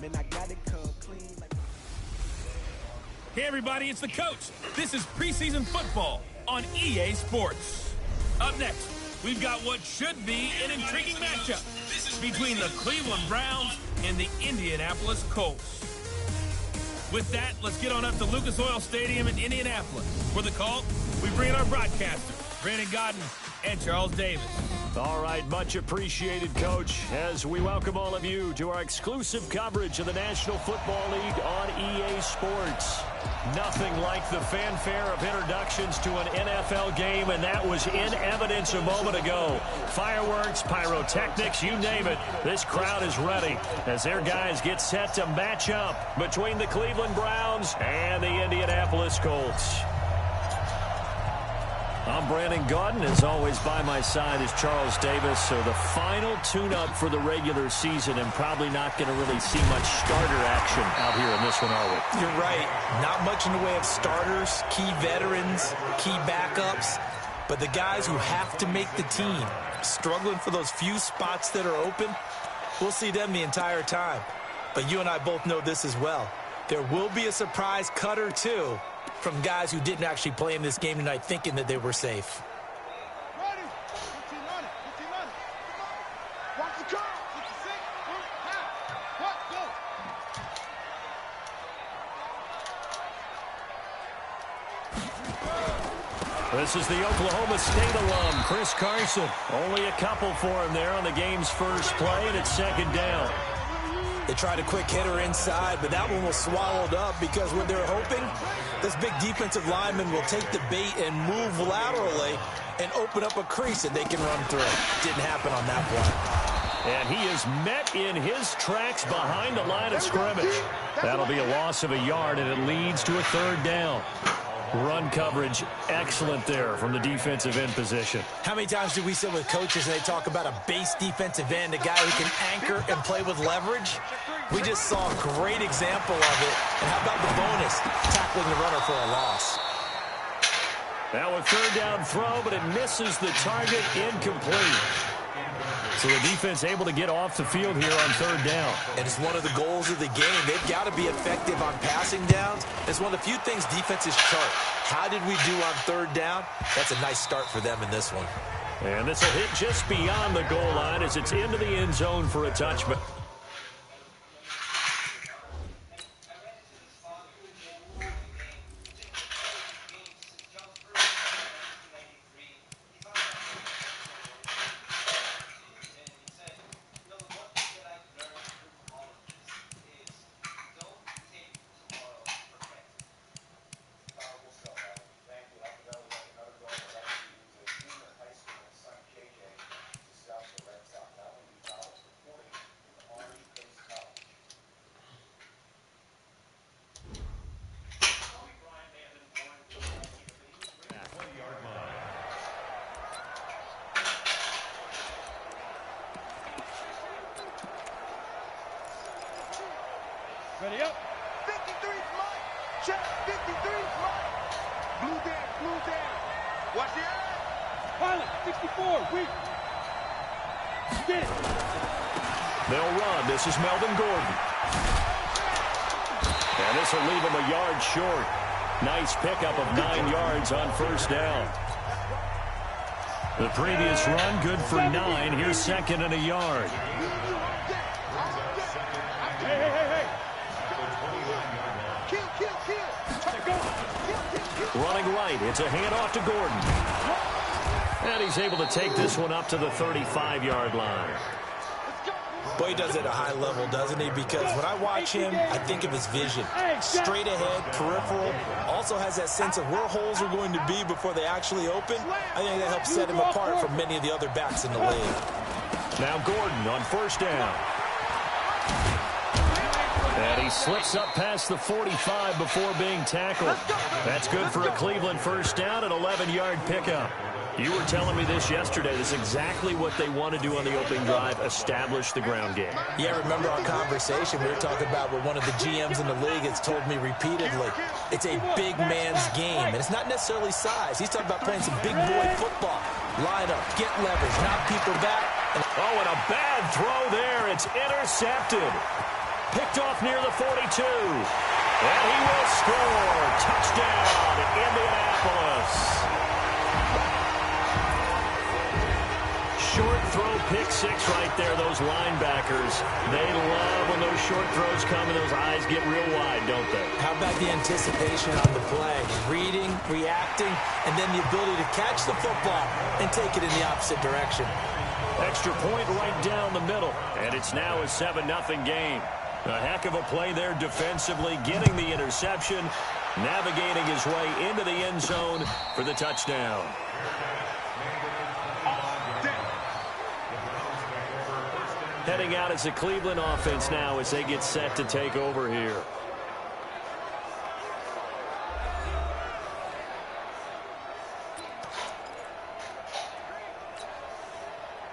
Man, I got it come clean. Hey, everybody, it's the coach. This is preseason football on EA Sports. Up next, we've got what should be an intriguing matchup between the Cleveland Browns and the Indianapolis Colts. With that, let's get on up to Lucas Oil Stadium in Indianapolis. For the call, we bring in our broadcasters, Brandon Godden and Charles Davis. All right, much appreciated, Coach, as we welcome all of you to our exclusive coverage of the National Football League on EA Sports. Nothing like the fanfare of introductions to an NFL game, and that was in evidence a moment ago. Fireworks, pyrotechnics, you name it. This crowd is ready as their guys get set to match up between the Cleveland Browns and the Indianapolis Colts. I'm Brandon Godden. As always, by my side is Charles Davis. So the final tune-up for the regular season, and probably not going to really see much starter action out here in this one, are we? You're right. Not much in the way of starters, key veterans, key backups. But the guys who have to make the team, struggling for those few spots that are open, we'll see them the entire time. But you and I both know this as well. There will be a surprise cut or two from guys who didn't actually play in this game tonight thinking that they were safe. This is the Oklahoma State alum, Chris Carson. Only a couple for him there on the game's first play, and it's second down. They tried a quick hitter inside, but that one was swallowed up because what they're hoping, this big defensive lineman will take the bait and move laterally and open up a crease that they can run through. Didn't happen on that play. And he is met in his tracks behind the line of scrimmage. That'll be a loss of a yard, and it leads to a third down. Run coverage, excellent there from the defensive end position. How many times do we sit with coaches and they talk about a base defensive end, a guy who can anchor and play with leverage? We just saw a great example of it. And how about the bonus, tackling the runner for a loss? Now a third down throw, but it misses the target, incomplete. So the defense able to get off the field here on third down. And it's one of the goals of the game. They've got to be effective on passing downs. It's one of the few things defenses chart. How did we do on third down? That's a nice start for them in this one. And this will hit just beyond the goal line as it's into the end zone for a touchback. Ready up. 53 flight. Check. 53 flight. Blue down. Watch the eye. Pilot, 64, weak. Get it. They'll run. This is Melvin Gordon. And this will leave him a yard short. Nice pickup of 9 yards on first down. The previous run, good for 9. Here's second and a yard. Hey. Running right. It's a handoff to Gordon. And he's able to take this one up to the 35-yard line. Boy, he does it at a high level, doesn't he? Because when I watch him, I think of his vision. Straight ahead, peripheral. Also has that sense of where holes are going to be before they actually open. I think that helps set him apart from many of the other backs in the league. Now Gordon on first down. And he slips up past the 45 before being tackled. That's good for a Cleveland first down, an 11-yard pickup. You were telling me this yesterday. This is exactly what they want to do on the opening drive, establish the ground game. Yeah, remember our conversation. We were talking about what one of the GMs in the league has told me repeatedly. It's a big man's game, and it's not necessarily size. He's talking about playing some big boy football. Line up, get leverage, knock people back. Oh, and a bad throw there. It's intercepted. Picked off near the 42. And he will score. Touchdown, Indianapolis. Short throw, pick six right there. Those linebackers, they love when those short throws come and those eyes get real wide, don't they? How about the anticipation on the play? Reading, reacting, and then the ability to catch the football and take it in the opposite direction. Extra point right down the middle, and it's now a 7-0 game. A heck of a play there defensively, getting the interception, navigating his way into the end zone for the touchdown. Heading out as a Cleveland offense now as they get set to take over here. Here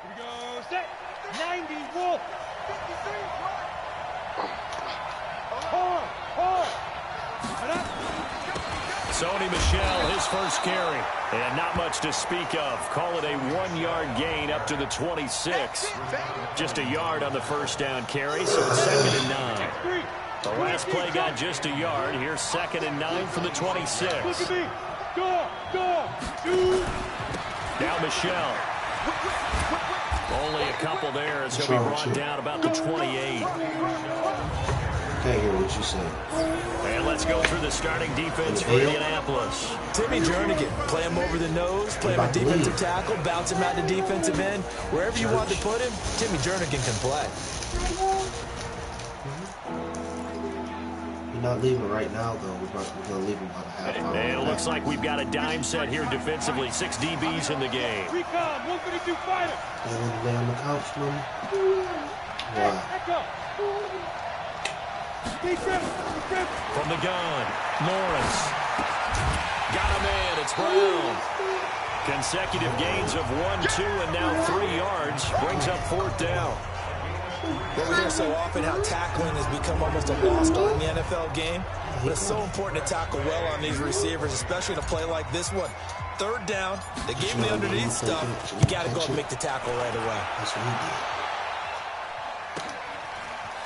we go, set, 90, Wolf, 53, hard, Sony Michel, his first carry. And not much to speak of. Call it a 1-yard gain up to the 26. Just a yard on the first down carry, so it's 2nd and 9. The last play got just a yard. Here's 2nd and 9 from the 26. Now Michel. Only a couple there as he'll be brought down about the 28. Can't hear what you say. And let's go through the starting defense for Indianapolis. Timmy Jernigan, play him over the nose, play him at defensive tackle, bounce him out to defensive end. Wherever you want to put him, Timmy Jernigan can play. You're not leaving right now, though. We're going to leave him about a half hour. And it looks like we've got a dime set here defensively. 6 DBs in the game. Recon, 132 fighter. And lay on the couch, man. Wow. From the gun, Lawrence. Got him in. It's Brown. Consecutive gains of 1, 2, and now 3 yards. Brings up 4th down. What we hear so often, how tackling has become almost a lost art in the NFL game. But it's so important to tackle well on these receivers, especially in a play like this one. 3rd down, they gave him the underneath stuff. You got to go and make the tackle right away. That's what he did.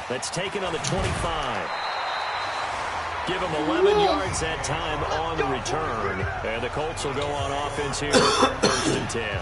That's taken on the 25. Give him 11 yards that time on the return. And the Colts will go on offense here, 1st and 10.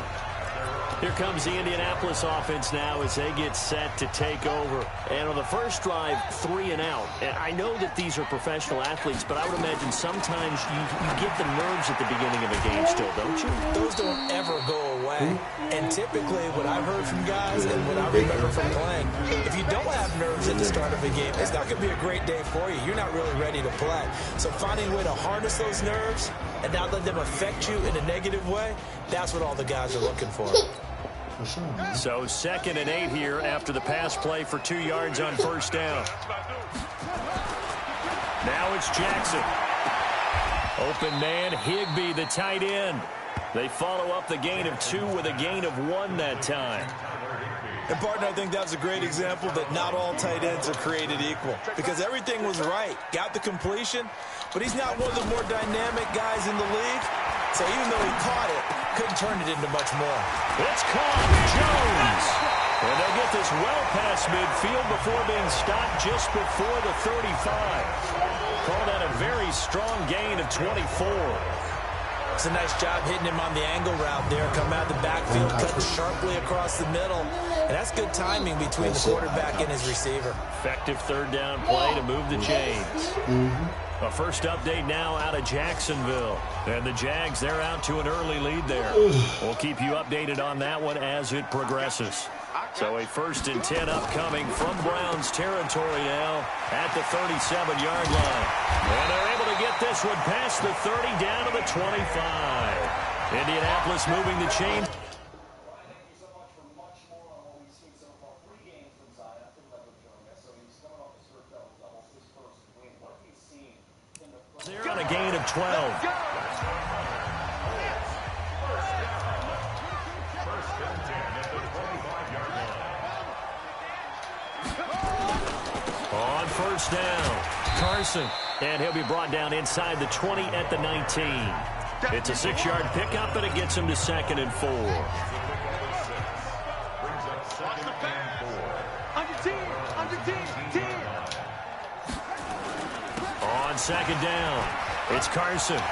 Here comes the Indianapolis offense now as they get set to take over. And on the first drive, 3 and out. And I know that these are professional athletes, but I would imagine sometimes you get the nerves at the beginning of a game still, don't you? Those don't ever go away. And typically what I've heard from guys and what I remember from playing, if you don't have nerves at the start of a game, it's not going to be a great day for you. You're not really ready to play. So finding a way to harness those nerves and not let them affect you in a negative way, that's what all the guys are looking for. So 2nd and 8 here after the pass play for 2 yards on 1st down. Now it's Jackson. Open man, Higbee, the tight end. They follow up the gain of 2 with a gain of 1 that time. And, partner, I think that's a great example that not all tight ends are created equal. Because everything was right. Got the completion, but he's not one of the more dynamic guys in the league. So even though he caught it, couldn't turn it into much more. It's caught. Jones. And they'll get this well past midfield before being stopped just before the 35. Call that a very strong gain of 24. It's a nice job hitting him on the angle route there. Come out the backfield, cutting sharply across the middle. And that's good timing between the quarterback and his receiver. Effective 3rd down play to move the chains. A first update now out of Jacksonville. And the Jags, they're out to an early lead there. We'll keep you updated on that one as it progresses. So a 1st and 10 upcoming from Browns territory now at the 37-yard line. And they're able to get this one past the 30 down to the 25. Indianapolis moving the chain. They're on a gain of 12. On 1st down, Carson. And he'll be brought down inside the 20 at the 19. It's a 6-yard pickup, and it gets him to 2nd and 4. On your team, On second down, it's Carson. And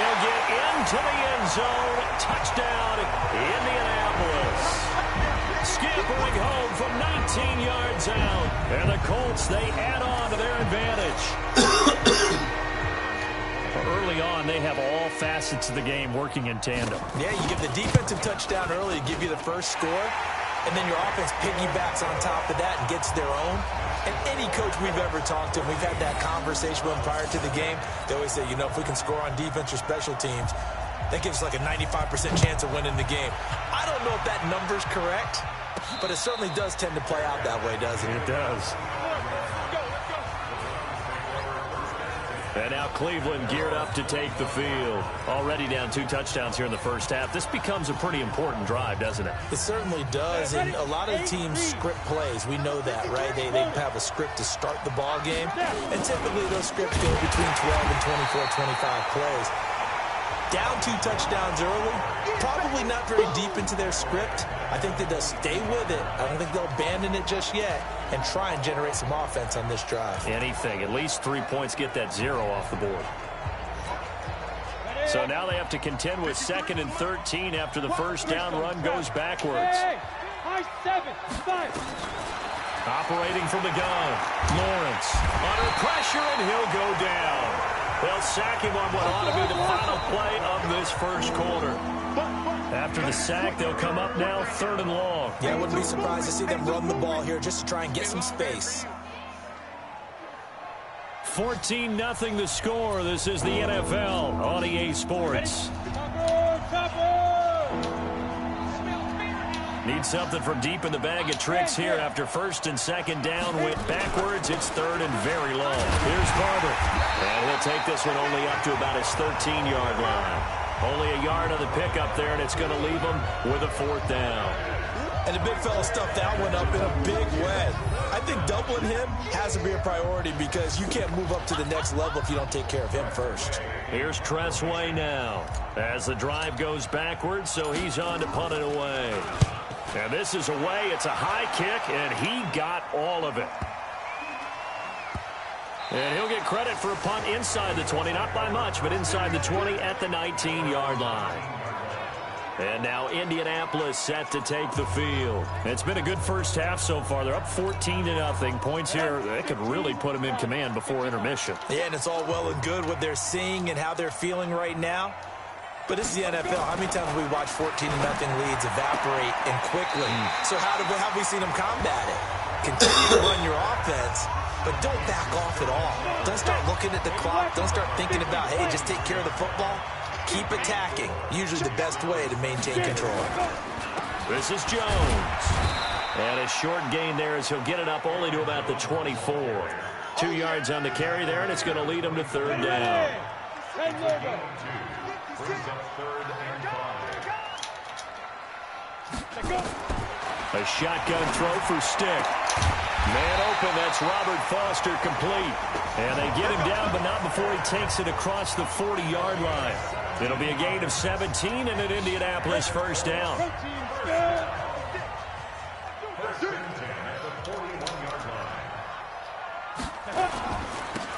he'll get into the end zone. Touchdown, Indianapolis. Scampering home from 19 yards out. And the Colts, they add on to their advantage. Early on, they have all facets of the game working in tandem. Yeah, you get the defensive touchdown early to give you the first score, and then your offense piggybacks on top of that and gets their own. And any coach we've ever talked to, we've had that conversation with them prior to the game. They always say, you know, if we can score on defense or special teams, that gives us like a 95% chance of winning the game. I don't know if that number's correct, but it certainly does tend to play out that way, doesn't it? It does. And now Cleveland geared up to take the field. Already down 2 touchdowns here in the first half. This becomes a pretty important drive, doesn't it? It certainly does, and a lot of teams script plays. We know that, right? They have a script to start the ball game, and typically those scripts go between 12 and 24, 25 plays. Down 2 touchdowns early, probably not very deep into their script. I think that they'll stay with it. I don't think they'll abandon it just yet and try and generate some offense on this drive. Anything. At least 3 points, get that 0 off the board. So now they have to contend with 2nd and 13 after the first down run goes backwards. Operating from the gun, Lawrence under pressure, and he'll go down. They'll sack him on what ought to be the final play of this first quarter. After the sack, they'll come up now 3rd and long. Yeah, I wouldn't be surprised to see them run the ball here just to try and get some space. 14-0 the score. This is the NFL on EA Sports. Need something from deep in the bag of tricks here after 1st and 2nd down went backwards. It's 3rd and very long. Here's Barber. And he'll take this one only up to about his 13-yard line. Only a yard on the pickup there, and it's going to leave him with a 4th down. And the big fella stuffed that one up in a big way. I think doubling him has to be a priority because you can't move up to the next level if you don't take care of him first. Here's Tressway now as the drive goes backwards, so he's on to punt it away. And this is away. It's a high kick, and he got all of it. And he'll get credit for a punt inside the 20, not by much, but inside the 20 at the 19-yard line. And now Indianapolis set to take the field. It's been a good first half so far. They're up 14-0. Points here, they could really put them in command before intermission. Yeah, and it's all well and good what they're seeing and how they're feeling right now. But this is the NFL. How many times have we watched 14-0 leads evaporate and quickly? So how have we seen them combat it? Continue to run your offense, but don't back off at all. Don't start looking at the clock. Don't start thinking about, hey, just take care of the football. Keep attacking. Usually the best way to maintain control. This is Jones. And a short gain there as he'll get it up only to about the 24. 2 yards on the carry there, and it's going to lead him to 3rd down. A shotgun throw for Stick. Man open, that's Robert Foster complete. And they get him down, but not before he takes it across the 40-yard line. It'll be a gain of 17 and an Indianapolis 1st down.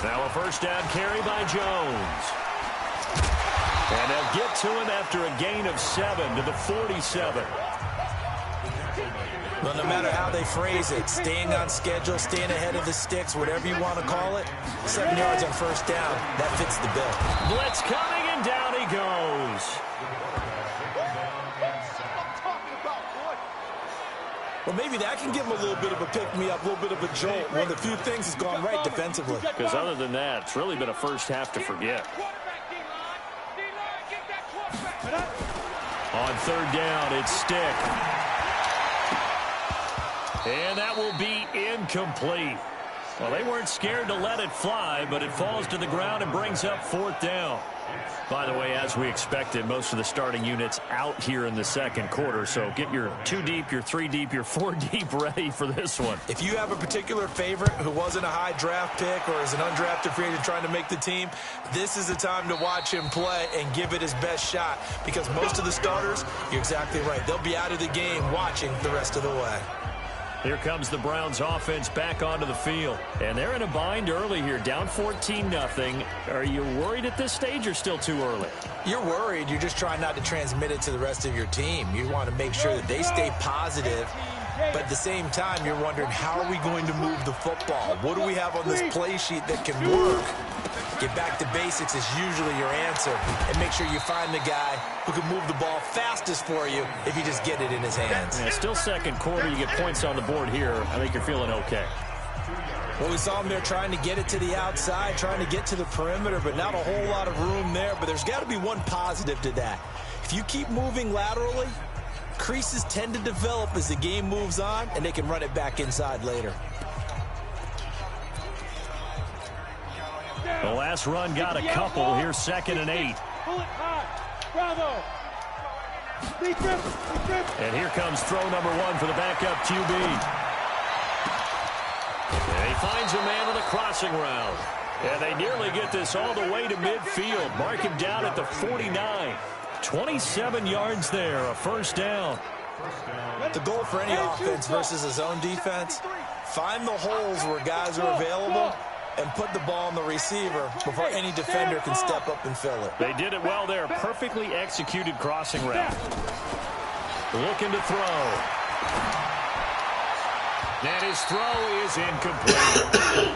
Now a 1st down carry by Jones. And they'll get to him after a gain of 7 to the 47. Well, no matter how they phrase it, staying on schedule, staying ahead of the sticks, whatever you want to call it, 7 yards on 1st down, that fits the bill. Blitz coming, and down he goes. Well, maybe that can give him a little bit of a pick-me-up, a little bit of a jolt. One of the few things that's gone right defensively. Because other than that, it's really been a first half to forget. On 3rd down, it's Stick. And that will be incomplete. Well, they weren't scared to let it fly, but it falls to the ground and brings up 4th down. By the way, as we expected, most of the starting units out here in the 2nd quarter. So get your 2 deep, your 3 deep, your 4 deep ready for this one. If you have a particular favorite who wasn't a high draft pick or is an undrafted free agent trying to make the team, this is the time to watch him play and give it his best shot. Because most of the starters, you're exactly right, they'll be out of the game watching the rest of the way. Here comes the Browns offense back onto the field. And they're in a bind early here, down 14-0. Are you worried at this stage or still too early? You're worried. You're just trying not to transmit it to the rest of your team. You want to make sure that they stay positive. But at the same time, you're wondering, how are we going to move the football? What do we have on this play sheet that can work? Get back to basics is usually your answer. And make sure you find the guy who can move the ball fastest for you if you just get it in his hands. Yeah, still second quarter. You get points on the board here. I think you're feeling okay. Well, we saw him there trying to get it to the outside, trying to get to the perimeter, but not a whole lot of room there. But there's got to be one positive to that. If you keep moving laterally, creases tend to develop as the game moves on, and they can run it back inside later. The last run got a couple. Here's 2nd and 8. Pull it high. Bravo. And here comes throw number 1 for the backup QB. And he finds a man on the crossing route. And they nearly get this all the way to midfield. Mark him down at the 49. 27 yards there, a first down. The goal for any offense versus a zone defense, find the holes where guys are available and put the ball on the receiver before any defender can step up and fill it. They did it well there. Perfectly executed crossing route. Looking to throw. And his throw is incomplete.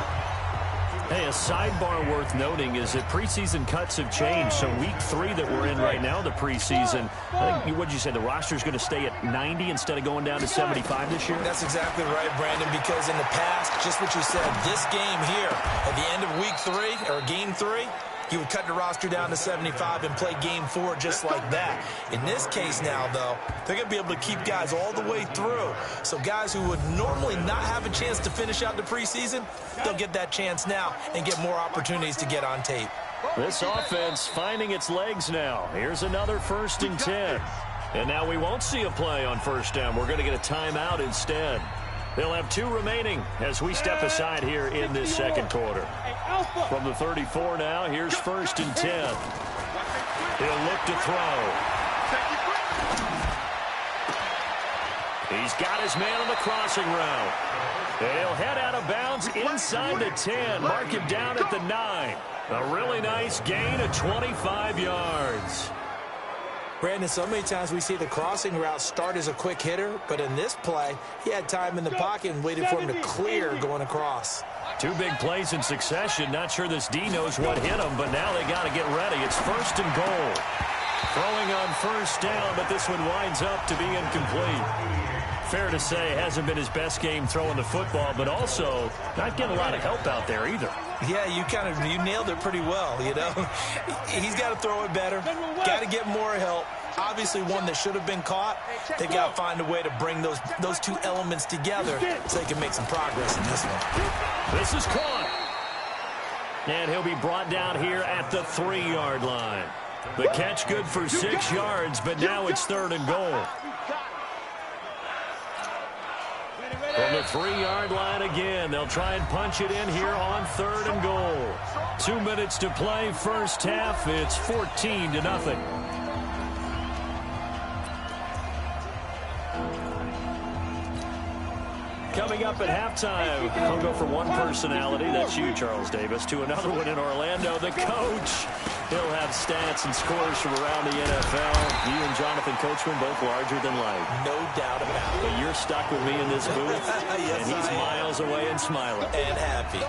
Hey, a sidebar worth noting is that preseason cuts have changed. So week 3 that we're in right now, the preseason, I think, what did you say, the roster's going to stay at 90 instead of going down to 75 this year? That's exactly right, Brandon, because in the past, just what you said, this game here, at the end of week 3, or game 3, you would cut the roster down to 75 and play game 4 just like that. In this case now, though, they're going to be able to keep guys all the way through. So guys who would normally not have a chance to finish out the preseason, they'll get that chance now and get more opportunities to get on tape. This offense finding its legs now. Here's another 1st and 10. And now we won't see a play on first down. We're going to get a timeout instead. They'll have 2 remaining as we step aside here in this second quarter. From the 34 now, here's 1st and 10. He'll look to throw. He's got his man on the crossing route. He'll head out of bounds inside the 10. Mark him down at the 9. A really nice gain of 25 yards. Brandon, so many times we see the crossing route start as a quick hitter, but in this play, he had time in the pocket and waited for him to clear going across. 2 big plays in succession. Not sure this D knows what hit him, but now they got to get ready. It's 1st and goal. Throwing on first down, but this one winds up to be incomplete. Fair to say, hasn't been his best game throwing the football, but also not getting a lot of help out there either. Yeah, you nailed it pretty well, you know. He's got to throw it better, got to get more help. Obviously one that should have been caught. They got to find a way to bring those 2 elements together so they can make some progress in this one. This is caught. And he'll be brought down here at the 3-yard line. The catch good for 6 yards, but now it's 3rd and goal. From the 3-yard line again, they'll try and punch it in here on 3rd and goal. 2 minutes to play, first half. It's 14-0. Coming up at halftime, we'll go from one personality, that's you, Charles Davis, to another one in Orlando, the coach. He'll have stats and scores from around the NFL. You and Jonathan Coachman both larger than life. No doubt about it. But you're stuck with me in this booth, yes, and he's miles away and smiling. And happy.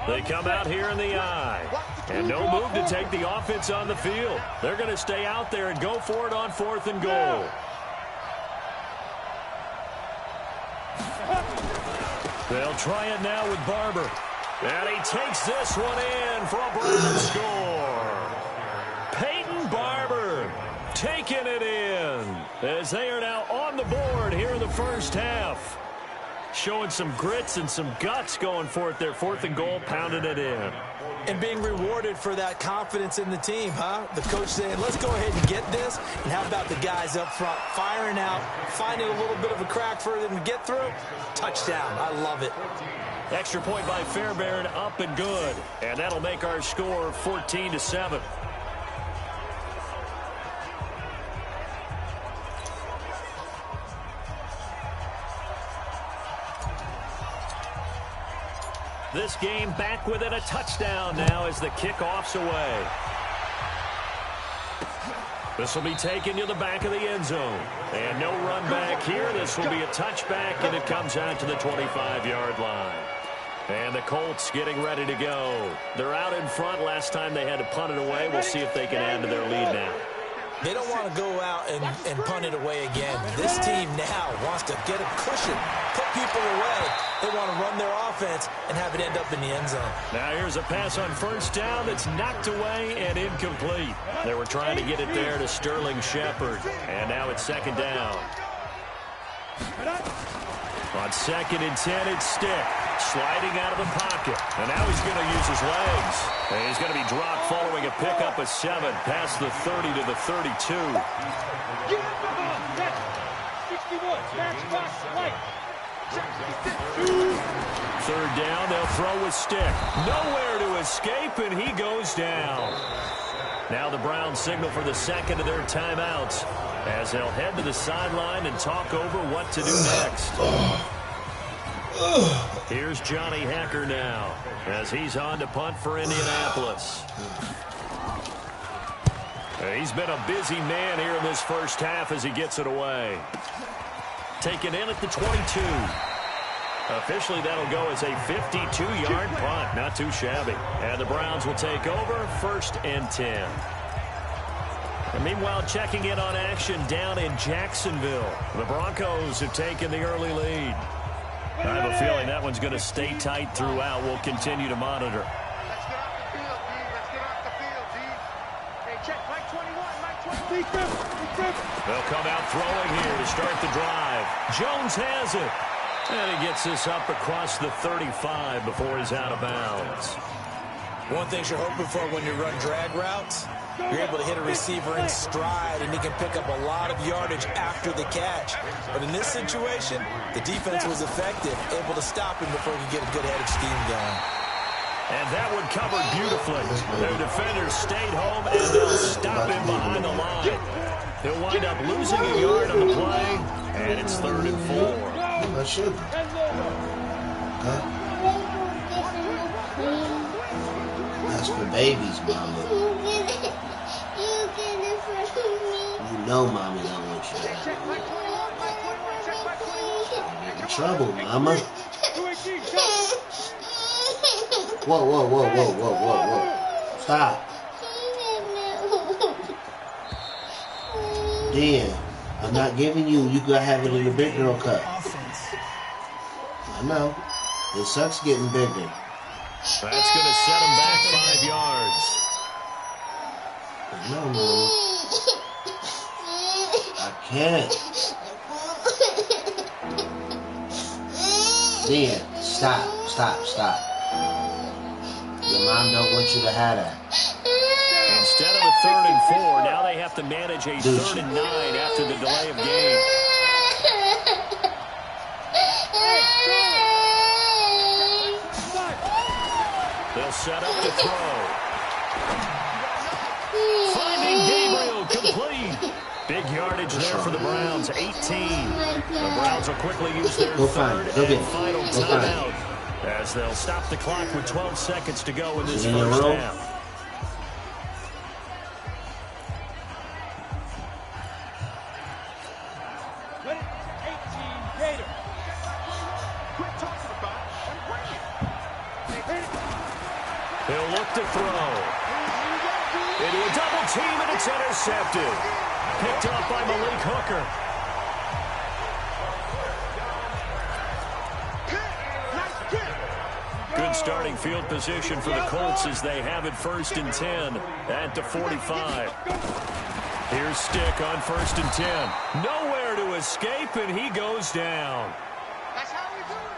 They come out here in the eye. And no move to take the offense on the field. They're going to stay out there and go for it on 4th and goal. They'll try it now with Barber. And he takes this one in for a Brown score. Peyton Barber taking it in as they are now on the board here in the first half. Showing some grits and some guts going for it there. 4th and goal, pounding it in. And being rewarded for that confidence in the team, huh? The coach saying, let's go ahead and get this. And how about the guys up front firing out, finding a little bit of a crack for them to get through? Touchdown. I love it. Extra point by Fairbairn, up and good. And that'll make our score 14-7. This game back within a touchdown now as the kickoff's away. This will be taken to the back of the end zone. And no run back here. This will be a touchback, and it comes out to the 25-yard line. And the Colts getting ready to go. They're out in front. Last time they had to punt it away. We'll see if they can add to their lead now. They don't want to go out and punt it away again. This team now wants to get a cushion, put people away. They want to run their offense and have it end up in the end zone. Now here's a pass on first down that's knocked away and incomplete. They were trying to get it there to Sterling Shepard. And now it's second down. On 2nd and 10, it's Stick. Sliding out of the pocket. And now he's going to use his legs. And he's going to be dropped following a pickup of 7 past the 30 to the 32. 61, match box, right. 3rd down, they'll throw with Stick. Nowhere to escape, and he goes down. Now the Browns signal for the second of their timeouts as they'll head to the sideline and talk over what to do next. Here's Johnny Hacker now as he's on to punt for Indianapolis. He's been a busy man here in this first half as he gets it away. Taken in at the 22. Officially, that'll go as a 52-yard punt. Not too shabby. And the Browns will take over 1st and 10. And meanwhile, checking in on action down in Jacksonville. The Broncos have taken the early lead. I have a feeling that one's going to stay tight throughout. We'll continue to monitor. Let's get off the field, D. Let's get off the field, D. Hey, check Mike 21, Mike 20. They'll come out throwing here to start the drive. Jones has it. And he gets this up across the 35 before he's out of bounds. One thing you're hoping for when you run drag routes, you're able to hit a receiver in stride, and he can pick up a lot of yardage after the catch. But in this situation, the defense was effective, able to stop him before he could get a good head of steam going. And that one covered beautifully. Their defenders stayed home, and they'll stop him behind the line. He'll wind up losing a yard on the play, and it's 3rd and 4. I should. Huh? That's for babies, Mama. You know Mommy don't want you to have it. You're in trouble, Mama. Whoa, whoa, whoa, whoa, whoa, whoa, whoa. Stop. Dan, I'm not giving you. You gotta have it in the big girl cup. I know. It sucks getting bigger. That's going to set him back 5 yards. I know, Mama. I can't. Dan, stop, stop, stop. Your mom don't want you to have that. Instead of a 3rd and 4, now they have to manage a 3rd and 9 after the delay of game. They'll set up to throw. Finding Gabriel complete. Big yardage there for the Browns, 18. The Browns will quickly use their 3rd and final timeout as they'll stop the clock with 12 seconds to go in this first half. He'll look to throw. Into a double team, and it's intercepted. Picked up by Malik Hooker. Good starting field position for the Colts as they have it 1st and 10 at the 45. Here's Stick on 1st and 10. Nowhere to escape, and he goes down. That's how we do it.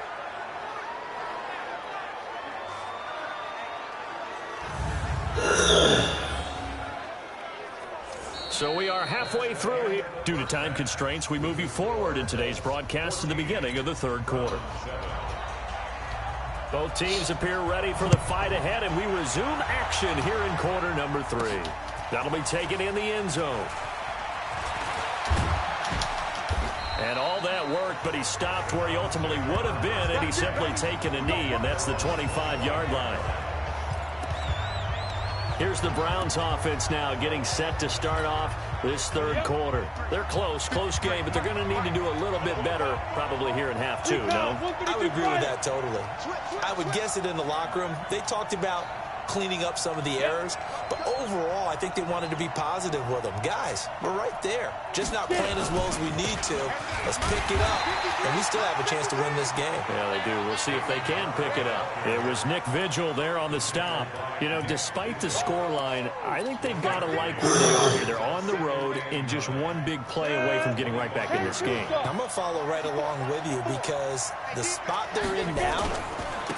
So we are halfway through here. Due to time constraints, we move you forward in today's broadcast to the beginning of the 3rd quarter. Both teams appear ready for the fight ahead, and we resume action here in quarter number 3. That'll be taken in the end zone. And all that work, but he stopped where he ultimately would have been had he simply taken a knee, and that's the 25-yard line. Here's the Browns offense now getting set to start off this third quarter. They're close game, but they're going to need to do a little bit better probably here in half two, no? I would agree with that totally. I would guess it in the locker room. They talked about cleaning up some of the errors, but overall, I think they wanted to be positive with them. Guys, we're right there. Just not playing as well as we need to. Let's pick it up, and we still have a chance to win this game. Yeah, they do. We'll see if they can pick it up. It was Nick Vigil there on the stop. You know, despite the scoreline, I think they've got to like where they are here. They're on the road and just one big play away from getting right back in this game. I'm going to follow right along with you because the spot they're in now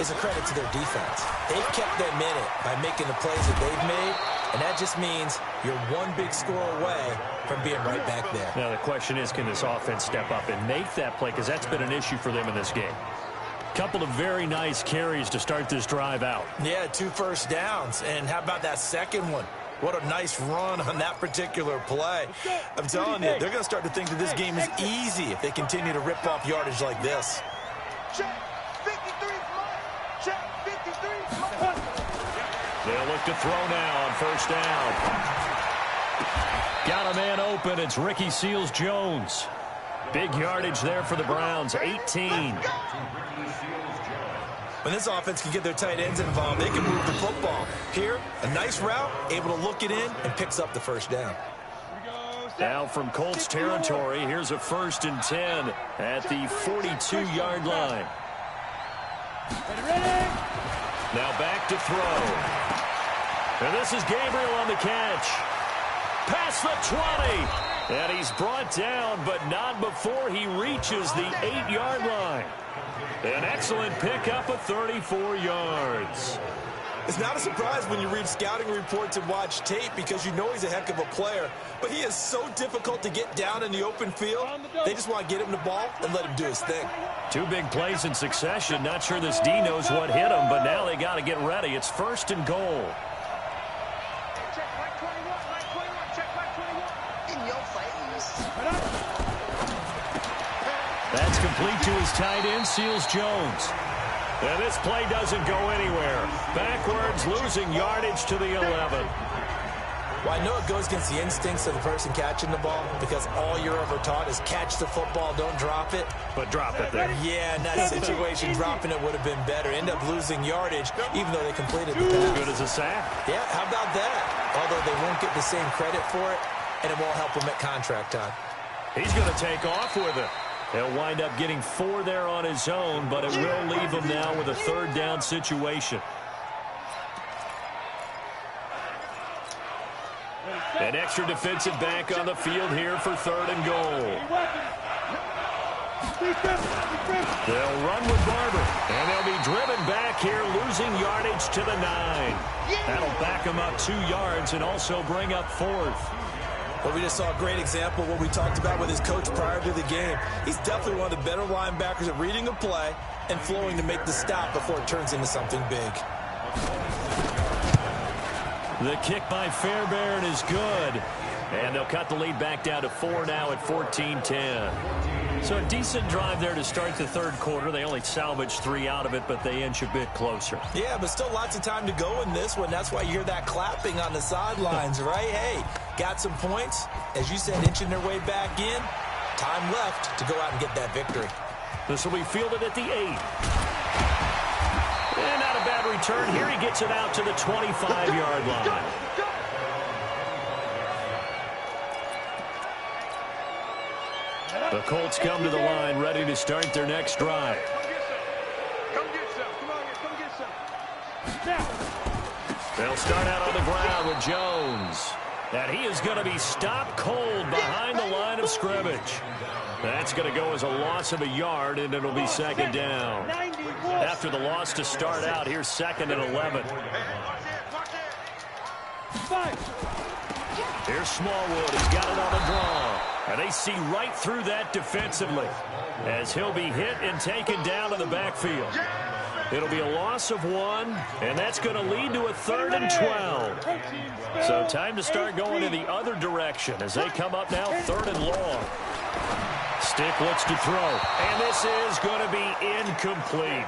is a credit to their defense. They've kept them in it by making the plays that they've made, and that just means you're one big score away from being right back there. Now, the question is, can this offense step up and make that play? Because that's been an issue for them in this game. Couple of very nice carries to start this drive out. Yeah, 2 first downs. And how about that second one? What a nice run on that particular play. I'm telling you, they're going to start to think that this game is easy if they continue to rip off yardage like this. They'll look to throw now on first down. Got a man open. It's Ricky Seals-Jones. Big yardage there for the Browns, 18. When this offense can get their tight ends involved, they can move the football. Here, a nice route, able to look it in, and picks up the first down. Now from Colts territory, here's a 1st and 10 at the 42-yard line. Now back to throw. And this is Gabriel on the catch. Past the 20. And he's brought down, but not before he reaches the 8-yard line. An excellent pickup of 34 yards. It's not a surprise when you read scouting reports and watch tape because you know he's a heck of a player. But he is so difficult to get down in the open field. They just want to get him the ball and let him do his thing. 2 big plays in succession. Not sure this D knows what hit him, but now they got to get ready. It's 1st and goal. That's complete to his tight end, Seals-Jones. And this play doesn't go anywhere. Backwards, losing yardage to the 11. Well, I know it goes against the instincts of the person catching the ball because all you're ever taught is catch the football, don't drop it. But drop it there. Yeah, in that situation, dropping it would have been better. End up losing yardage, even though they completed the pass. Good as a sack. Yeah, how about that? Although they won't get the same credit for it, and it won't help them at contract time. He's going to take off with it. He'll wind up getting 4 there on his own, but it will leave him now with a 3rd down situation. An extra defensive back on the field here for 3rd and goal. They'll run with Barber, and they'll be driven back here, losing yardage to the 9. That'll back him up 2 yards and also bring up 4th. But we just saw a great example of what we talked about with his coach prior to the game. He's definitely one of the better linebackers at reading a play and flowing to make the stop before it turns into something big. The kick by Fairbairn is good. And they'll cut the lead back down to 4 now at 14-10. So a decent drive there to start the 3rd quarter. They only salvaged 3 out of it, but they inch a bit closer. Yeah, but still lots of time to go in this one. That's why you hear that clapping on the sidelines, right? Hey, got some points. As you said, inching their way back in. Time left to go out and get that victory. This will be fielded at the 8. And not a bad return. Here he gets it out to the 25-yard line. The Colts come to the line, ready to start their next drive. Come get some. Come on, come get some. Now. They'll start out on the ground with Jones. And he is going to be stopped cold behind the line of scrimmage. That's going to go as a loss of a yard, and it'll be 2nd down. After the loss to start out, here's 2nd and 11. Here's Smallwood. He's got it on the draw. And they see right through that defensively as he'll be hit and taken down to the backfield. It'll be a loss of 1, and that's going to lead to a 3rd and 12. So time to start going in the other direction as they come up now 3rd and long. Stick looks to throw, and this is going to be incomplete.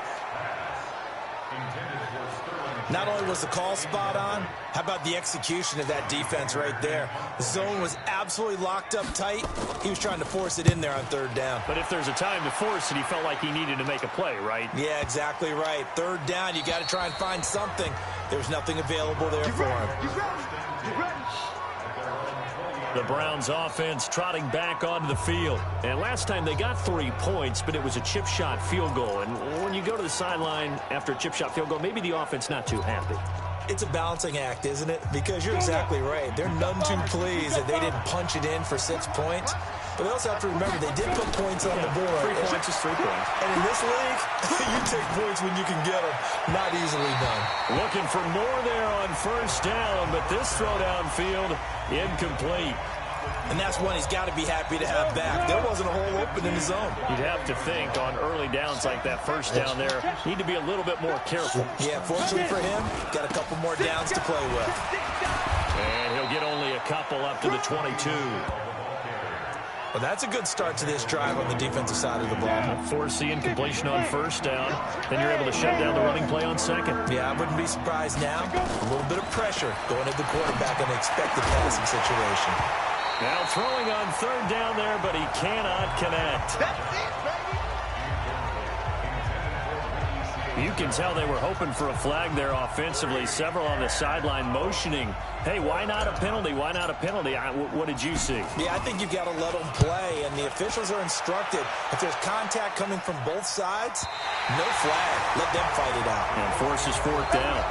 Not only was the call spot on, how about the execution of that defense right there? The zone was absolutely locked up tight. He was trying to force it in there on third down. But if there's a time to force it, he felt like he needed to make a play, right? Yeah, exactly right. Third down, you got to try and find something. There's nothing available there for him. The Browns offense trotting back onto the field. And last time they got 3 points, but it was a chip shot field goal. And when you go to the sideline after a chip shot field goal, maybe the offense not too happy. It's a balancing act, isn't it? Because you're exactly right. They're none too pleased that they didn't punch it in for 6 points. But they also have to remember they did put points on the board. 3 points is 3 points. And in this league, you take points when you can get them. Not easily done. Looking for more there on first down, but this throw downfield, incomplete. And that's one he's got to be happy to have back. There wasn't a hole open in the zone. You'd have to think on early downs like that first down there, need to be a little bit more careful. Yeah, fortunately for him, got a couple more downs to play with. And he'll get only a couple up to the 22. Well, that's a good start to this drive on the defensive side of the ball. Force the incompletion on first down. Then you're able to shut down the running play on second. Yeah, I wouldn't be surprised now. A little bit of pressure going at the quarterback in an expected passing situation. Now throwing on third down there, but he cannot connect. You can tell they were hoping for a flag there offensively. Several on the sideline motioning, hey, why not a penalty? Why not a penalty? What did you see? Yeah, I think you've got to let them play, and the officials are instructed. If there's contact coming from both sides, no flag. Let them fight it out. And forces fourth down.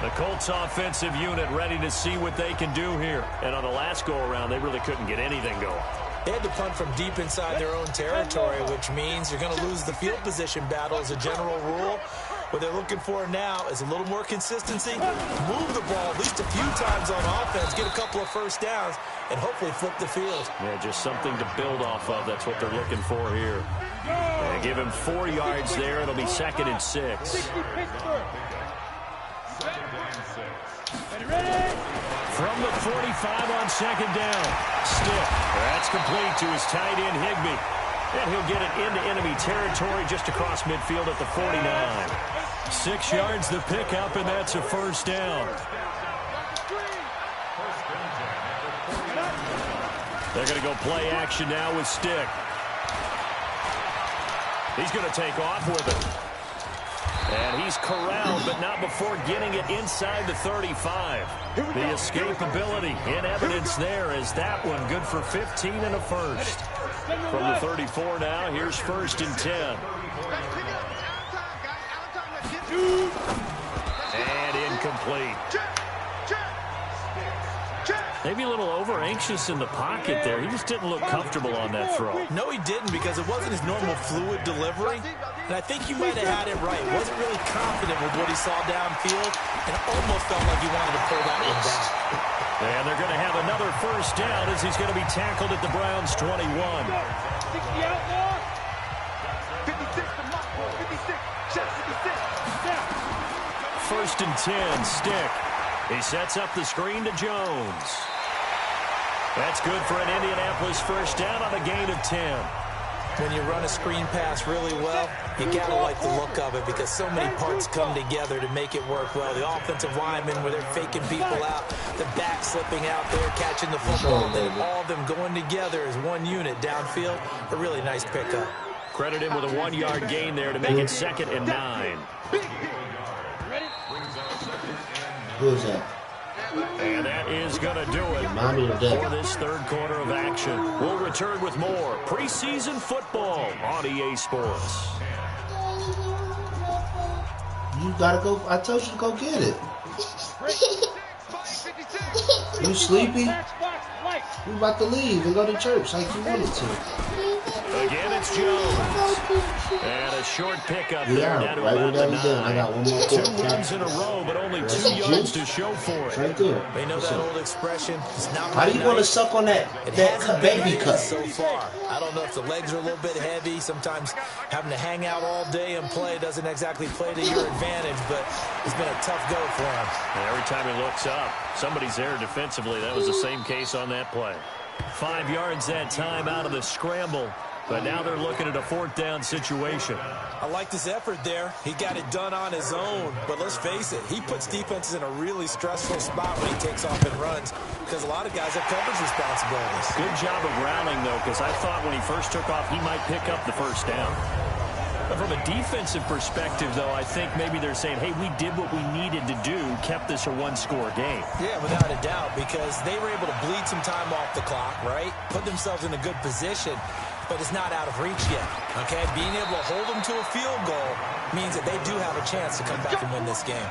The Colts offensive unit ready to see what they can do here. And on the last go-around, they really couldn't get anything going. They had to punt from deep inside their own territory, which means you're going to lose the field position battle as a general rule. What they're looking for now is a little more consistency, move the ball at least a few times on offense, get a couple of first downs, and hopefully flip the field. Yeah, just something to build off of. That's what they're looking for here. They give him 4 yards there. It'll be 2nd and 6. From the 45 on 2nd down. Stick. That's complete to his tight end, Higbee. And he'll get it into enemy territory just across midfield at the 49. 6 yards the pickup, and that's a first down. They're going to go play action now with Stick. He's going to take off with it. And he's corralled, but not before getting it inside the 35. The escapability in evidence there is that one good for 15 and a first. From the 34 now, here's 1st and 10. And incomplete. Maybe a little over-anxious in the pocket there. He just didn't look comfortable on that throw. No, he didn't, because it wasn't his normal fluid delivery. And I think you might have had it right. Wasn't really confident with what he saw downfield, and it almost felt like he wanted to pull that one back. And they're going to have another first down as he's going to be tackled at the Browns' 21. 1st and 10, Stick. He sets up the screen to Jones. That's good for an Indianapolis first down on a gain of 10. When you run a screen pass really well, you got to like the look of it because so many parts come together to make it work well. The offensive linemen, where they're faking people out, the back slipping out there, catching the football, all of them going together as one unit downfield. A really nice pickup. Credit him with a 1-yard gain there to make it 2nd and 9. Who's that? And that is going to do it for this third quarter of action. We'll return with more preseason football on EA Sports. You gotta go. I told you to go get it. You sleepy? We about to leave and go to church like you wanted to. Again, it's Jones. And a short pickup there down to right about the 9. I got one more. 2 runs in a row, but only 2 yards to show for it. Right there. They know that old expression. It's not How do you want to suck on that baby cut? So far, I don't know if the legs are a little bit heavy. Sometimes having to hang out all day and play doesn't exactly play to your advantage, but it's been a tough go for him. And every time he looks up, somebody's there defensively. That was the same case on that play. 5 yards that time out of the scramble. But now they're looking at a 4th down situation. I like this effort there. He got it done on his own. But let's face it, he puts defenses in a really stressful spot when he takes off and runs because a lot of guys have coverage responsibilities. Good job of rallying, though, because I thought when he first took off, he might pick up the 1st down. But from a defensive perspective, though, I think maybe they're saying, hey, we did what we needed to do, kept this a one-score game. Yeah, without a doubt, because they were able to bleed some time off the clock, right? Put themselves in a good position, but it's not out of reach yet, okay? Being able to hold them to a field goal means that they do have a chance to come back and win this game.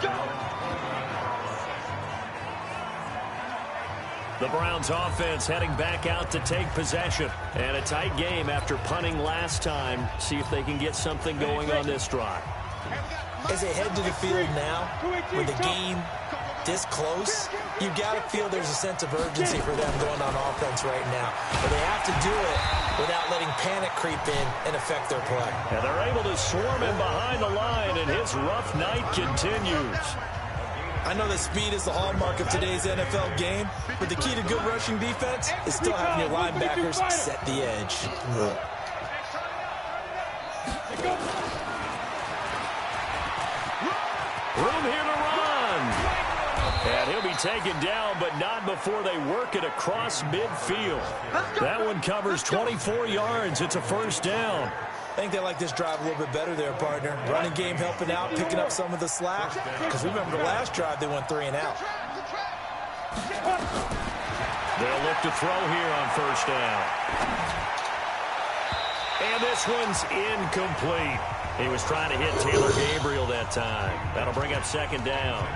The Browns offense heading back out to take possession. And a tight game after punting last time. See if they can get something going on this drive. As they head to the field now, with the game this close, you've got to feel there's a sense of urgency for them going on offense right now. But they have to do it without letting panic creep in and affect their play. And they're able to swarm him behind the line, and his rough night continues. I know that speed is the hallmark of today's NFL game, but the key to good rushing defense is still having your linebackers set the edge. Room here to run. And he'll be taken down, but not before they work it across midfield. That one covers 24 yards. It's a 1st down. I think they like this drive a little bit better there, partner. Running game helping out, picking up some of the slack. Because remember the last drive, they went 3 and out. They'll look to throw here on 1st down. And this one's incomplete. He was trying to hit Taylor Gabriel that time. That'll bring up 2nd down.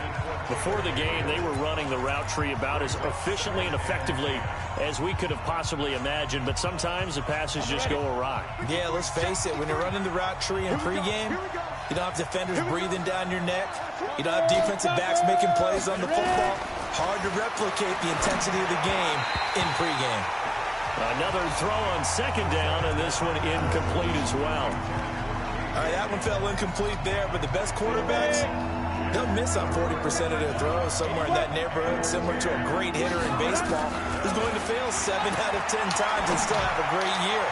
Before the game, they were running the route tree about as efficiently and effectively as we could have possibly imagined, but sometimes the passes just go awry. Yeah, let's face it. When you're running the route tree in pregame, you don't have defenders breathing down your neck. You don't have defensive backs making plays on the football. Hard to replicate the intensity of the game in pregame. Another throw on 2nd down, and this one incomplete as well. All right, that one fell incomplete there, but the best quarterbacks, they'll miss on 40% of their throws, somewhere in that neighborhood, similar to a great hitter in baseball who's going to fail 7 out of 10 times and still have a great year.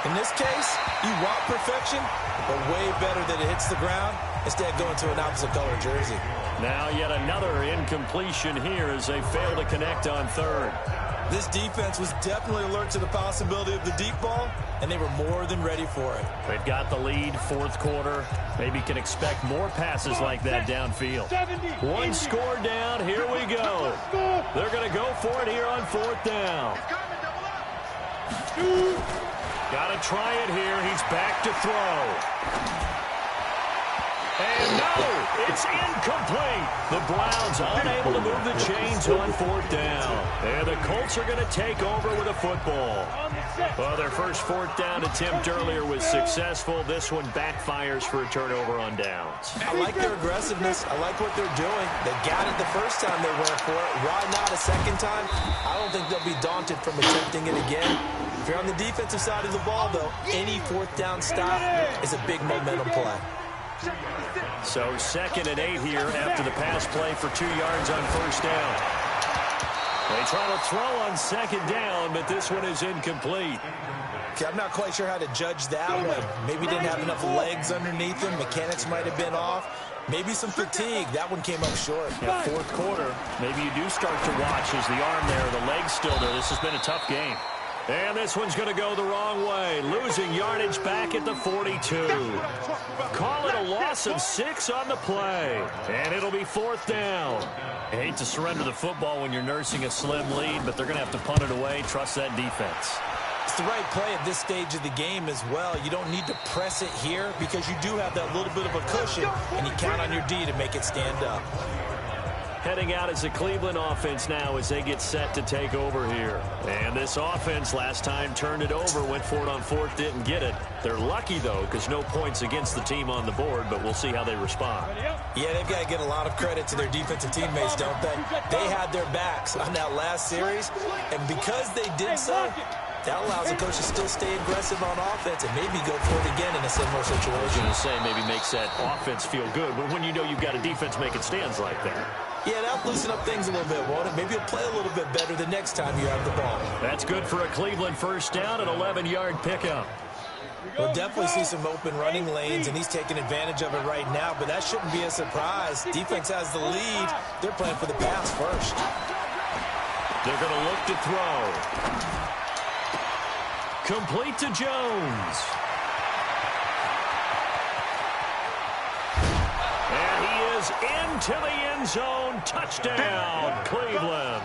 In this case, you want perfection, but way better that it hits the ground instead of going to an opposite color jersey. Now yet another incompletion here as they fail to connect on 3rd. This defense was definitely alert to the possibility of the deep ball, and they were more than ready for it. They've got the lead, 4th quarter. Maybe can expect more passes like that downfield. 1 score down, here we go. They're going to go for it here on 4th down. Got to try it here. He's back to throw. And no, it's incomplete. The Browns unable to move the chains on 4th down. And the Colts are going to take over with a football. Well, their first 4th down attempt earlier was successful. This one backfires for a turnover on downs. I like their aggressiveness. I like what they're doing. They got it the first time they went for it. Why not a second time? I don't think they'll be daunted from attempting it again. If you're on the defensive side of the ball, though, any 4th down stop is a big momentum play. So 2nd and 8 here after the pass play for 2 yards on 1st down. They try to throw on 2nd down, but this one is incomplete. Okay, I'm not quite sure how to judge that one. Maybe didn't have enough legs underneath him. Mechanics might have been off. Maybe some fatigue. That one came up short. Yeah, 4th quarter. Maybe you do start to watch as the arm there, the leg's still there. This has been a tough game. And this one's going to go the wrong way. Losing yardage back at the 42. Call it a loss of 6 on the play. And it'll be 4th down. I hate to surrender the football when you're nursing a slim lead, but they're going to have to punt it away. Trust that defense. It's the right play at this stage of the game as well. You don't need to press it here because you do have that little bit of a cushion, and you count on your D to make it stand up. Heading out as the Cleveland offense now as they get set to take over here. And this offense last time turned it over, went for it on 4th, didn't get it. They're lucky, though, because no points against the team on the board, but we'll see how they respond. Yeah, they've got to get a lot of credit to their defensive teammates, don't they? They had their backs on that last series, and because they did so, that allows the coach to still stay aggressive on offense and maybe go for it again in a similar situation. I was going to say maybe makes that offense feel good, but when you know you've got a defense making stands like that. Yeah, that'll loosen up things a little bit, won't it? Maybe he'll play a little bit better the next time you have the ball. That's good for a Cleveland first down, an 11-yard pickup. We'll definitely see some open running lanes, and he's taking advantage of it right now, but that shouldn't be a surprise. Defense has the lead. They're playing for the pass first. They're going to look to throw. Complete to Jones. And he is into the end zone. Touchdown, Cleveland.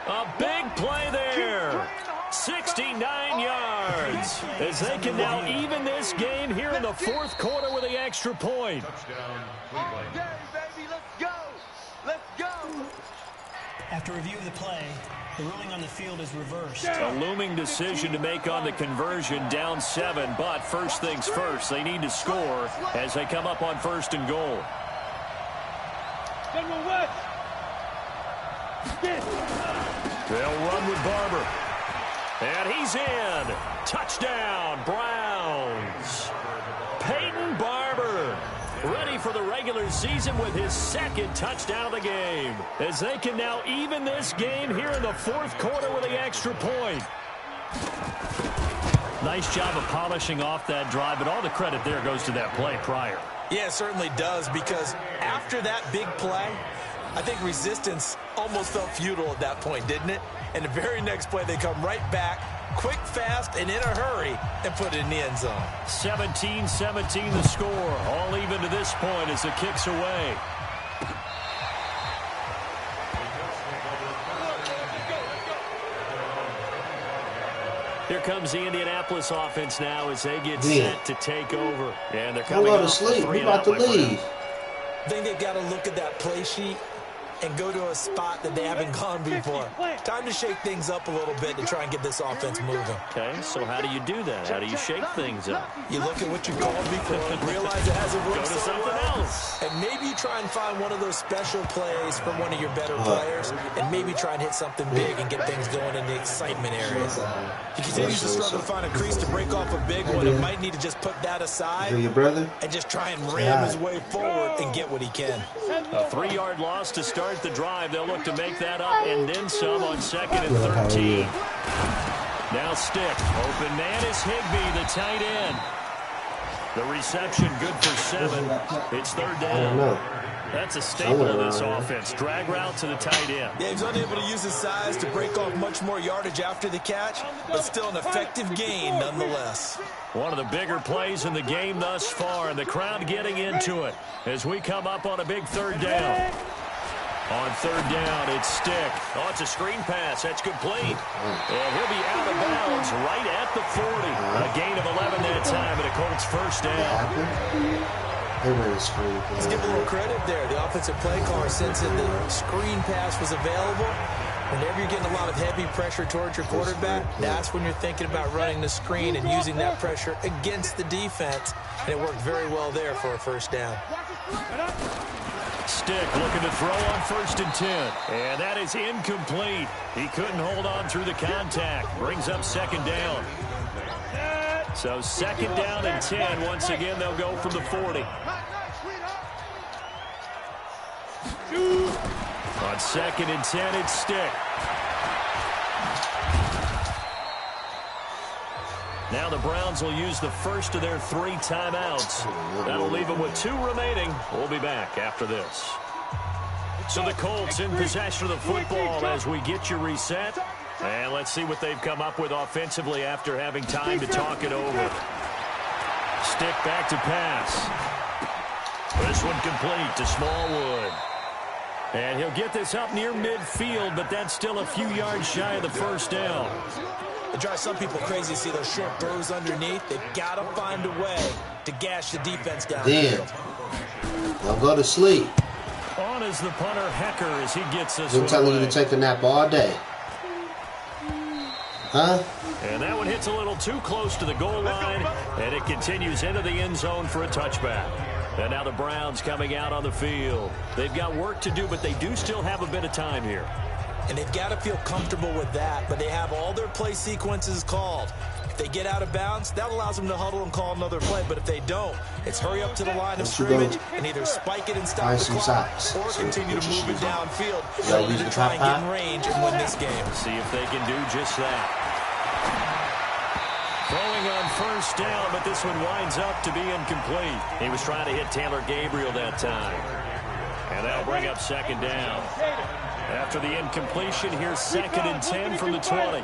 A big play there. 69 yards as they can now even this game here in the fourth quarter with the extra point. After review of the play, the ruling on the field is reversed. A looming decision to make on the conversion, down 7, but first things first, they need to score as they come up on 1st and goal. They'll run with Barber. And he's in. Touchdown, Browns. Peyton Barber, ready for the regular season with his 2nd touchdown of the game, as they can now even this game here in the fourth quarter with the extra point. Nice job of polishing off that drive, but all the credit there goes to that play prior. Yeah, it certainly does, because after that big play, I think resistance almost felt futile at that point, didn't it? And the very next play, they come right back, quick, fast, and in a hurry, and put it in the end zone. 17-17 the score. All even to this point as the kick's away. Here comes the Indianapolis offense now as they get set to take over. And they're coming to sleep. We're about to leave. I think they've got to look at that play sheet and go to a spot that they haven't gone before. Time to shake things up a little bit to try and get this offense moving. Okay, so how do you do that? How do you shake things up? You look at what you called before, realize it hasn't worked Go to something else. and maybe you try and find one of those special plays from one of your better players, and maybe try and hit something big and get things going in the excitement area. He continues to struggle to find a crease to break off a big one. It might need to just put that aside and just try and ram his way forward and get what he can. A 3-yard loss to start the drive. They'll look to make that up and then some on 2nd and 13. Now Stick. Open man is Higbee, the tight end. The reception good for 7. It's 3rd down. That's a staple of this offense. Drag route to the tight end. Yeah, he's unable to use his size to break off much more yardage after the catch, but still an effective gain nonetheless. One of the bigger plays in the game thus far, and the crowd getting into it as we come up on a big 3rd down. On 3rd down, it's Stick. Oh, it's a screen pass. That's complete. And he'll be out of bounds right at the 40. A gain of 11 that time, and a Colts first down. Let's give a little credit there. The offensive play caller, since the screen pass was available, whenever you're getting a lot of heavy pressure towards your quarterback, that's when you're thinking about running the screen and using that pressure against the defense. And it worked very well there for a first down. Stick looking to throw on 1st and 10. And that is incomplete. He couldn't hold on through the contact. Brings up 2nd down. So 2nd down and 10. Once again, they'll go from the 40. On 2nd and 10, it's Stick. Now the Browns will use the first of their 3 timeouts. That'll leave them with 2 remaining. We'll be back after this. So the Colts in possession of the football as we get you reset. And let's see what they've come up with offensively after having time to talk it over. Stick back to pass. This one complete to Smallwood. And he'll get this up near midfield, but that's still a few yards shy of the first down. It drives some people crazy to see those short throws underneath. They've got to find a way to gash the defense down. I'll go to sleep. On is the punter, Hecker, as he gets this Been telling you to take a nap all day. Huh? And that one hits a little too close to the goal line, and it continues into the end zone for a touchback. And now the Browns coming out on the field. They've got work to do, but they do still have a bit of time here. And they've got to feel comfortable with that, but they have all their play sequences called. If they get out of bounds, that allows them to huddle and call another play. But if they don't, it's hurry up to the line of scrimmage and either spike it and stop the clock or continue to move it downfield in order to try and get in range and win this game. See if they can do just that. Throwing on first down, but this one winds up to be incomplete. He was trying to hit Taylor Gabriel that time. And that'll bring up second down. After the incompletion, here's 2nd and 10 from the 20.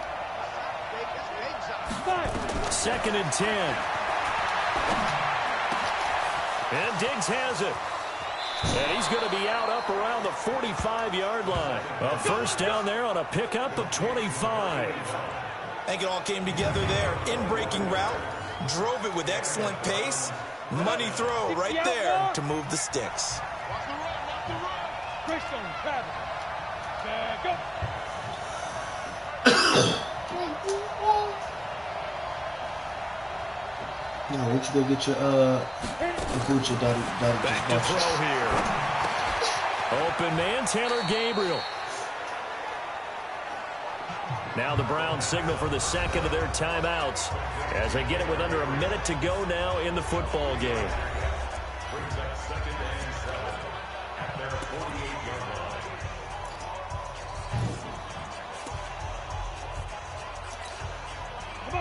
2nd and 10. And Diggs has it. And he's going to be out up around the 45-yard line. A first down there on a pickup of 25. I think it all came together there. In-breaking route, drove it with excellent pace. Money throw right there to move the sticks. No, why don't you go get your Gucci daddy back to throw here. Open man, Taylor Gabriel. Now the Browns signal for the second of their timeouts as they get it with under a minute to go now in the football game.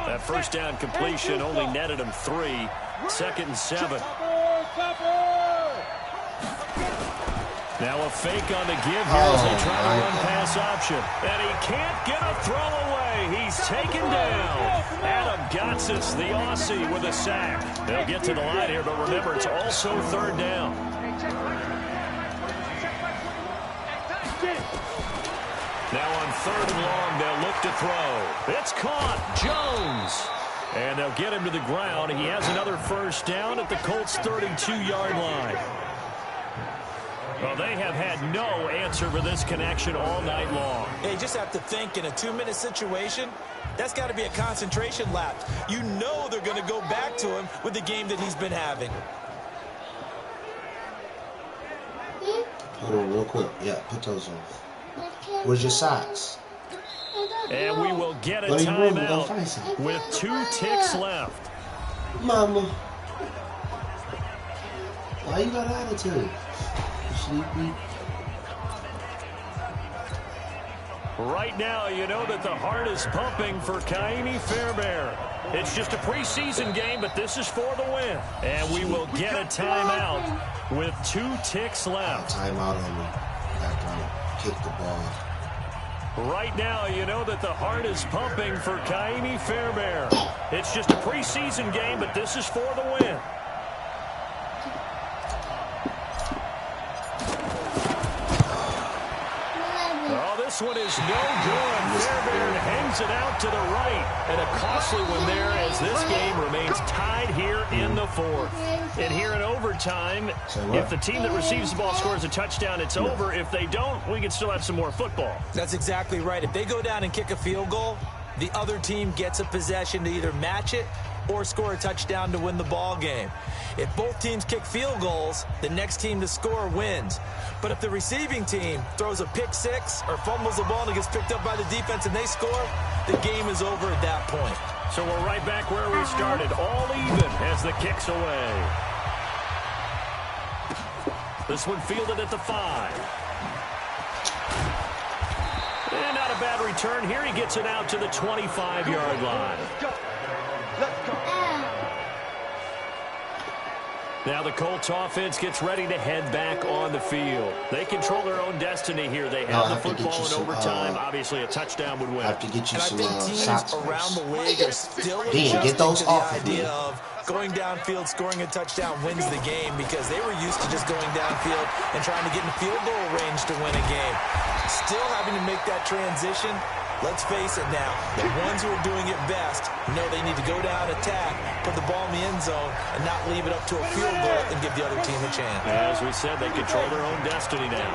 That first down completion only netted him 3. 2nd and 7. Now a fake on the give here as they try to run pass option. And he can't get a throw away. He's taken down. Adam Gotsis, the Aussie, with a sack. They'll get to the line here, but remember, it's also 3rd down. Now on 3rd and long, they'll look to throw. It's caught. Jones. And they'll get him to the ground. He has another first down at the Colts' 32-yard line. Well, they have had no answer for this connection all night long. Yeah, you just have to think in a 2-minute situation, that's got to be a concentration lapse. You know they're going to go back to him with the game that he's been having. Hold on real quick. Yeah, put those on. Where's your socks? And we will get a timeout with 2 ticks left. Mama. Why you got attitude? Sleepy. Right now, you know that the heart is pumping for Kaimi Fairbairn. It's just a preseason game, but this is for the win. And we will get a timeout with 2 ticks left. Timeout on me after I kick the ball. Right now, you know that the heart is pumping for Kaimi Fairbairn. It's just a preseason game, but this is for the win. This one is no good. Fairbairn hangs it out to the right. And a costly one there as this game remains tied here in the 4th. And here in overtime, if the team that receives the ball scores a touchdown, it's over. If they don't, we can still have some more football. That's exactly right. If they go down and kick a field goal, the other team gets a possession to either match it or score a touchdown to win the ball game. If both teams kick field goals, the next team to score wins. But if the receiving team throws a pick six or fumbles the ball and it gets picked up by the defense and they score, the game is over at that point. So we're right back where we started, all even as the kick's away. This one fielded at the 5. And not a bad return here. He gets it out to the 25-yard line. Let's go. Now the Colts offense gets ready to head back on the field. They control their own destiny here. They have the football in overtime. Obviously, a touchdown would win. I have to get you some teams shots around the league are still get those to off the idea of going downfield, scoring a touchdown wins the game because they were used to just going downfield and trying to get in field goal range to win a game. Still having to make that transition. Let's face it now, the ones who are doing it best know they need to go down, attack, put the ball in the end zone, and not leave it up to a field goal and give the other team a chance. As we said, they control their own destiny now.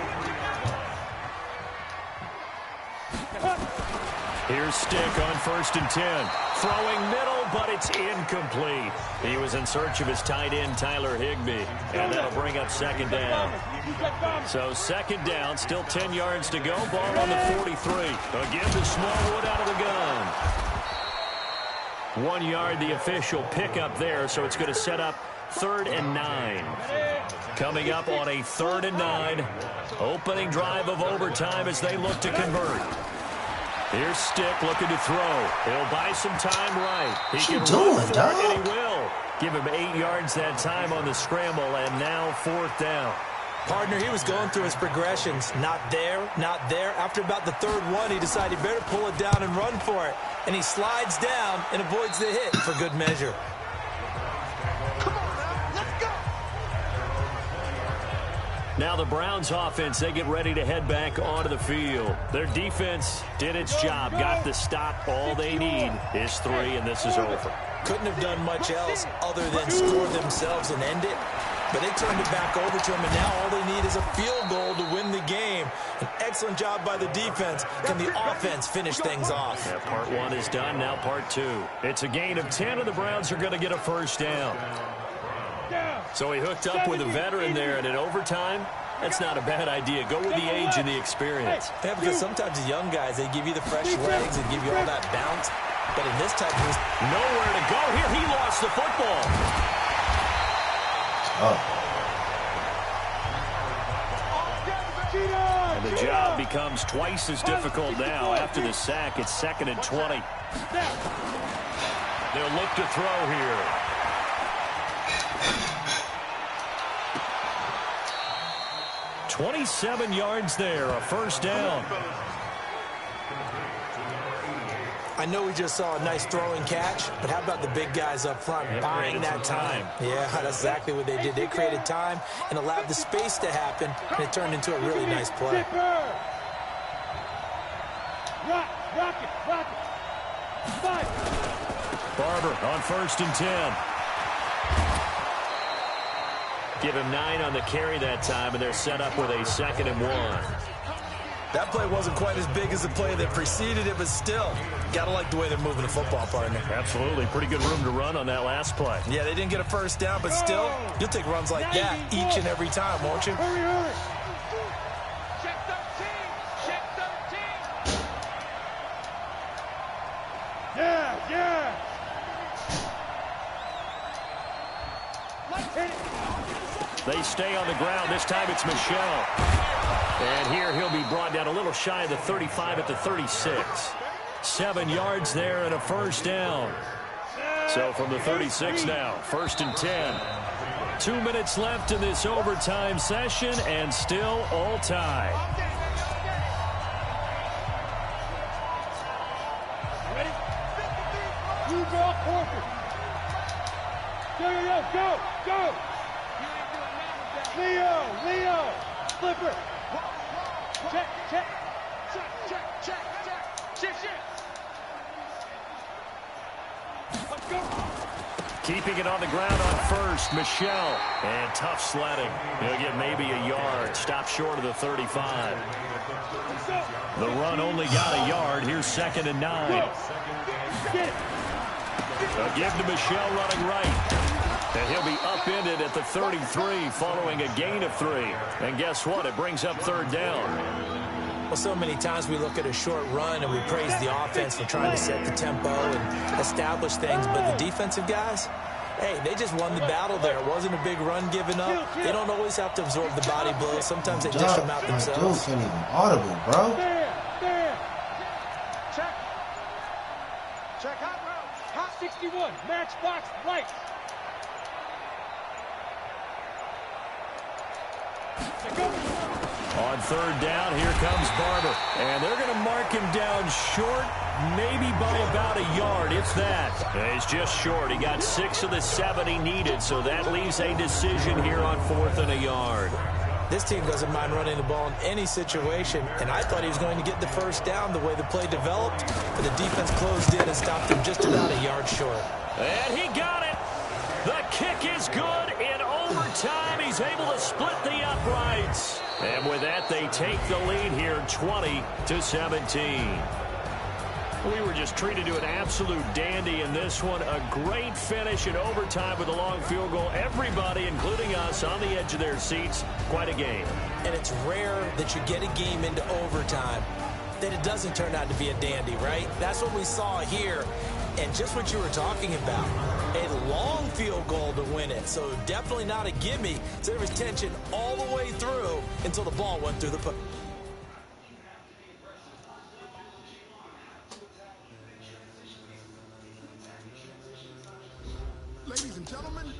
Here's Stick on 1st and 10. Throwing middle, but it's incomplete. He was in search of his tight end, Tyler Higbee. And that'll bring up 2nd down. So 2nd down, still 10 yards to go. Ball on the 43. Again to Smallwood out of the gun. 1 yard, the official pickup there, so it's going to set up 3rd and 9. Coming up on a 3rd and 9. Opening drive of overtime as they look to convert. Here's Stick looking to throw. He'll buy some time right. He can run for it, and he will. Give him 8 yards that time on the scramble, and now 4th down. Partner, he was going through his progressions. Not there, not there. After about the 3rd one, he decided he better pull it down and run for it. And he slides down and avoids the hit for good measure. Come on now, let's go. Now the Browns offense, they get ready to head back onto the field. Their defense did its job, got the stop. All they need is 3, and this is over. Couldn't have done much else other than score themselves and end it. But they turned it back over to him, and now all they need is a field goal to win the game. An excellent job by the defense. Can the offense finish things off? Yeah, part 1 is done, now part 2. It's a gain of 10, and the Browns are going to get a 1st down. So he hooked up with a veteran there, and in overtime, that's not a bad idea. Go with the age and the experience. Yeah, because sometimes the young guys, they give you the fresh legs and give you all that bounce. But in this type of... Nowhere to go here. He lost the football. And the job becomes twice as difficult now. After the sack, it's 2nd and 20. They'll look to throw here. "27 yards there, a 1st down. I know we just saw a nice throwing catch, but how about the big guys up front buying that time? Yeah, that's exactly what they did. They created time and allowed the space to happen, and it turned into a really nice play. Rock it. Barber on 1st and 10. Give him 9 on the carry that time, and they're set up with a 2nd and 1. That play wasn't quite as big as the play that preceded it, but still, got to like the way they're moving the football, partner. Absolutely. Pretty good room to run on that last play. Yeah, they didn't get a 1st down, but still, you'll take runs like that each and every time, won't you? Hurry. Check 13. Yeah. They stay on the ground. This time it's Michel. And here he'll be brought down a little shy of the 35 at the 36. 7 yards there and a 1st down. So from the 36 now, 1st and 10. 2 minutes left in this overtime session, and still all tied. Ready? You ball Corker. Go. Leo. Flipper. Check. Let's go. Keeping it on the ground on 1st, Michel. And tough sledding. He'll get maybe a yard. Stop short of the 35. The run only got a yard. Here's 2nd and 9. Get it. They'll give to Michel running right. And he'll be upended at the 33 following a gain of 3. And guess what? It brings up 3rd down. Well, so many times we look at a short run and we praise the offense for trying to set the tempo and establish things. But the defensive guys, hey, they just won the battle there. It wasn't a big run given up. They don't always have to absorb the body blows. Sometimes they dish them out themselves. Dude, can't even audible, bro. There. Check hot route. Hot 61. Matchbox lights. On 3rd down, here comes Barber. And they're going to mark him down short, maybe by about a yard, if that. He's just short. He got 6 of the 7 he needed, so that leaves a decision here on 4th and a yard. This team doesn't mind running the ball in any situation, and I thought he was going to get the 1st down the way the play developed, but the defense closed in and stopped him just about a yard short. And he got it. The kick is good. In overtime, he's able to split the uprights. And with that, they take the lead here 20-17. We were just treated to an absolute dandy in this one. A great finish in overtime with a long field goal. Everybody, including us, on the edge of their seats. Quite a game. And it's rare that you get a game into overtime that it doesn't turn out to be a dandy, right? That's what we saw here. And just what you were talking about, a long field goal to win it. So definitely not a gimme. So there was tension all the way through until the ball went through the post. Ladies and gentlemen,